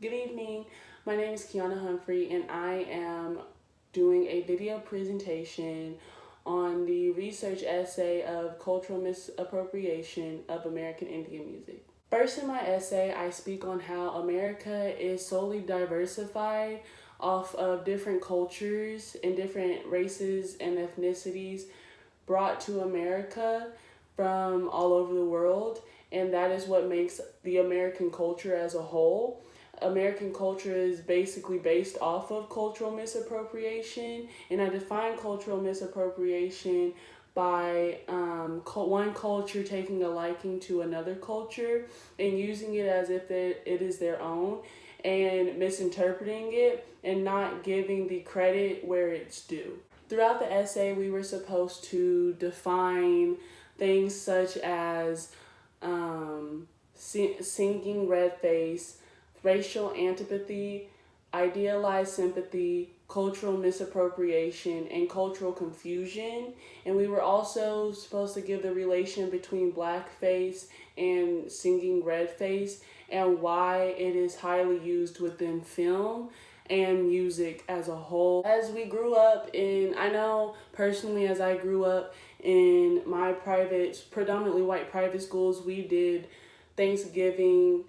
Good evening. My name is Kiana Humphrey, and I am doing a video presentation on the research essay of cultural misappropriation of American Indian music. First, in my essay, I speak on how America is solely diversified off of different cultures and different races and ethnicities brought to America from all over the world, and that is what makes the American culture as a whole. American culture is basically based off of cultural misappropriation, and I define cultural misappropriation by one culture taking a liking to another culture and using it as if it is their own and misinterpreting it and not giving the credit where it's due. Throughout the essay, we were supposed to define things such as singing red face, racial antipathy, idealized sympathy, cultural misappropriation, and cultural confusion. And we were also supposed to give the relation between blackface and singing red face and why it is highly used within film and music as a whole. As we grew up I know personally as I grew up in my predominantly white private schools, we did Thanksgiving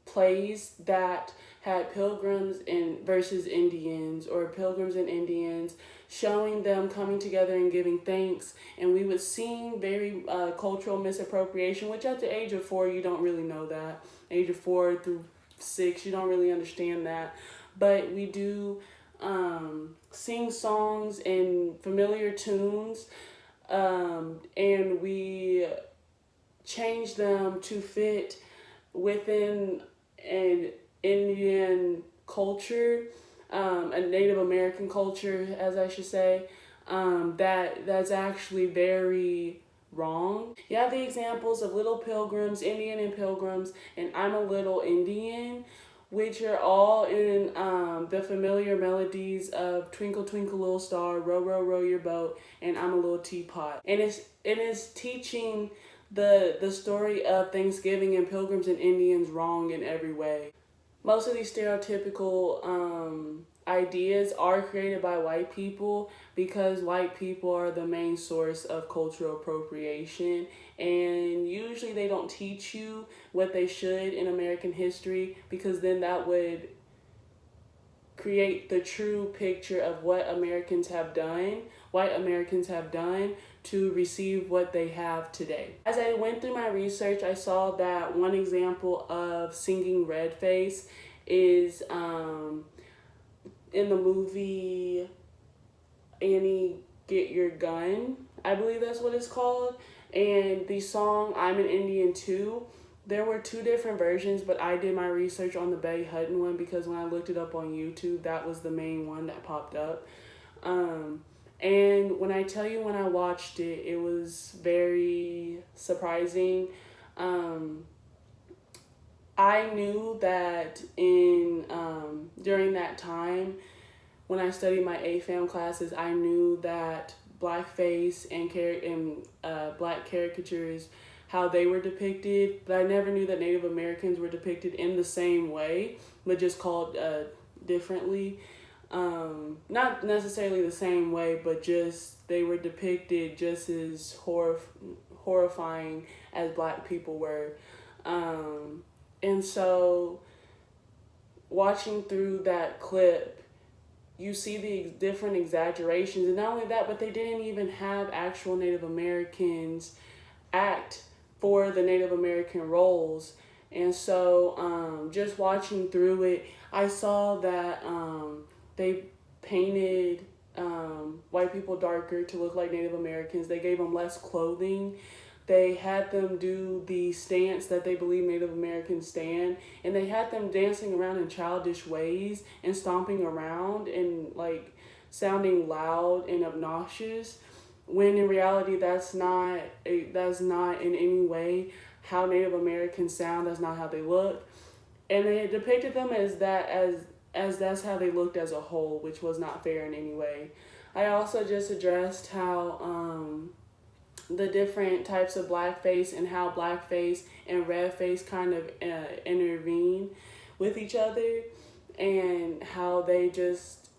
plays that had pilgrims versus Indians, or pilgrims and Indians, showing them coming together and giving thanks. And we would sing very cultural misappropriation, which at the age of 4, you don't really know that. Age of 4 through 6, you don't really understand that. But we do sing songs and familiar tunes, and we change them to fit within an Indian culture, a Native American culture, as I should say, that's actually very wrong. You have the examples of Little Pilgrims, Indian and Pilgrims, and I'm a Little Indian, which are all in the familiar melodies of Twinkle Twinkle Little Star, Row Row Row Your Boat, and I'm a Little Teapot. And it is teaching the story of Thanksgiving and Pilgrims and Indians wrong in every way. Most of these stereotypical ideas are created by white people because white people are the main source of cultural appropriation, and usually they don't teach you what they should in American history, because then that would create the true picture of what white Americans have done to receive what they have today. As I went through my research, I saw that one example of singing red face is in the movie Annie Get Your Gun, I believe that's what it's called, and the song I'm an Indian Too. There were 2 different versions, but I did my research on the Betty Hutton one because when I looked it up on YouTube, that was the main one that popped up. And when I tell you, when I watched it, it was very surprising. I knew that during that time, when I studied my AFAM classes, I knew that blackface and black caricatures, how they were depicted, but I never knew that Native Americans were depicted in the same way, but just called differently. Not necessarily the same way, but just they were depicted just as horrifying as black people were. And so watching through that clip, you see the different exaggerations, and not only that, but they didn't even have actual Native Americans act for the Native American roles. And so just watching through it, I saw that they painted white people darker to look like Native Americans. They gave them less clothing. They had them do the stance that they believe Native Americans stand, and they had them dancing around in childish ways and stomping around and like sounding loud and obnoxious, when in reality that's not in any way how Native Americans sound. That's not how they look, and they depicted them as that's how they looked as a whole, which was not fair in any way. I also just addressed how the different types of blackface and how blackface and redface kind of intervene with each other, and how they just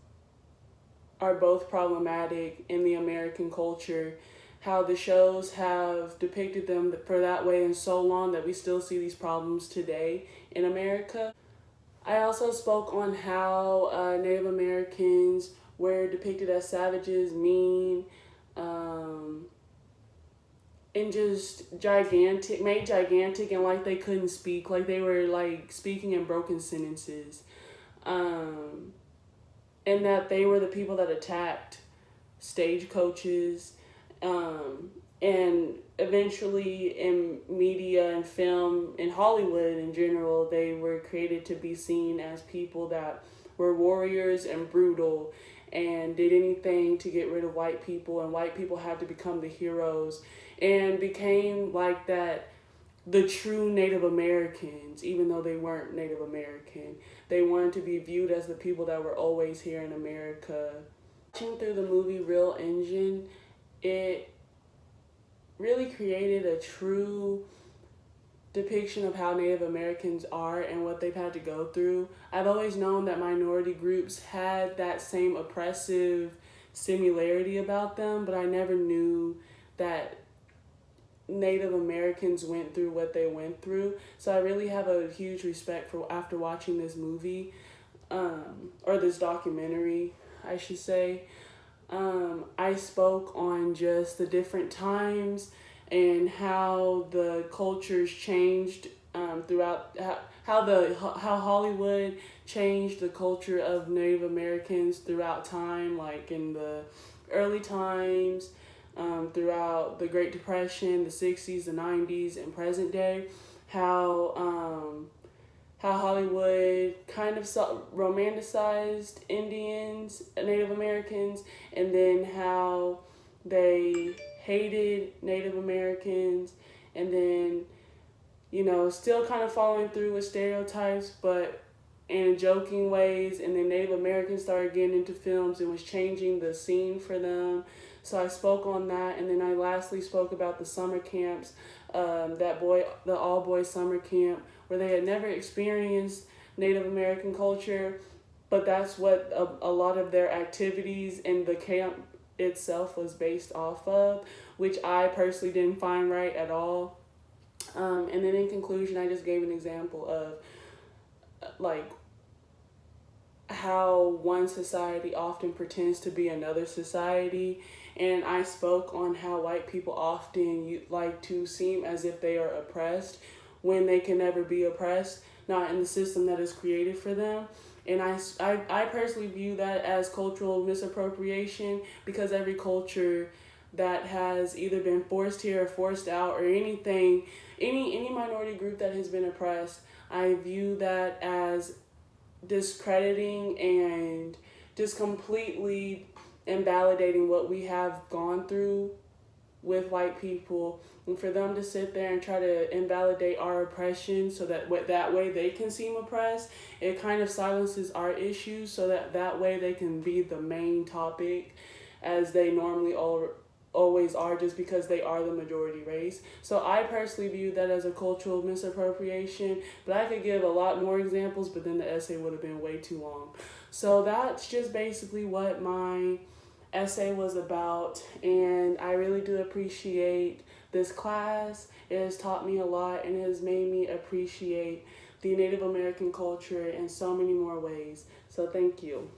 are both problematic in the American culture, how the shows have depicted them for that way in so long that we still see these problems today in America. I also spoke on how Native Americans were depicted as savages, mean, and just gigantic, made gigantic, and like they couldn't speak, like they were like speaking in broken sentences. And that they were the people that attacked stagecoaches, and eventually in media and film and Hollywood in general, they were created to be seen as people that were warriors and brutal and did anything to get rid of white people, and white people had to become the heroes and became like that, the true Native Americans, even though they weren't Native American. They wanted to be viewed as the people that were always here in America. Watching through the movie Real Engine, it really created a true depiction of how Native Americans are and what they've had to go through. I've always known that minority groups had that same oppressive similarity about them, but I never knew that Native Americans went through what they went through. So I really have a huge respect for, after watching this movie, or this documentary, I should say. I spoke on just the different times and how the cultures changed throughout, how Hollywood changed the culture of Native Americans throughout time, like in the early times, throughout the Great Depression, the 60s, the 90s, and present day, how Hollywood kind of romanticized Indians, Native Americans, and then how they hated Native Americans, and then, still kind of following through with stereotypes, but in joking ways, and then Native Americans started getting into films and was changing the scene for them. So I spoke on that, and then I lastly spoke about the summer camps, the all-boys summer camp, where they had never experienced Native American culture, but that's what a lot of their activities in the camp itself was based off of, which I personally didn't find right at all. And then in conclusion, I just gave an example of like how one society often pretends to be another society, and I spoke on how white people often like to seem as if they are oppressed when they can never be oppressed, not in the system that is created for them. And I personally view that as cultural misappropriation, because every culture that has either been forced here or forced out, or anything, any minority group that has been oppressed, I view that as discrediting and just completely invalidating what we have gone through with white people, and for them to sit there and try to invalidate our oppression so that way they can seem oppressed, it kind of silences our issues so that way they can be the main topic, as they normally always are, just because they are the majority race. So I personally view that as a cultural misappropriation, but I could give a lot more examples, but then the essay would have been way too long. So that's just basically what my essay was about, and I really do appreciate this class. It has taught me a lot, and it has made me appreciate the Native American culture in so many more ways. So thank you.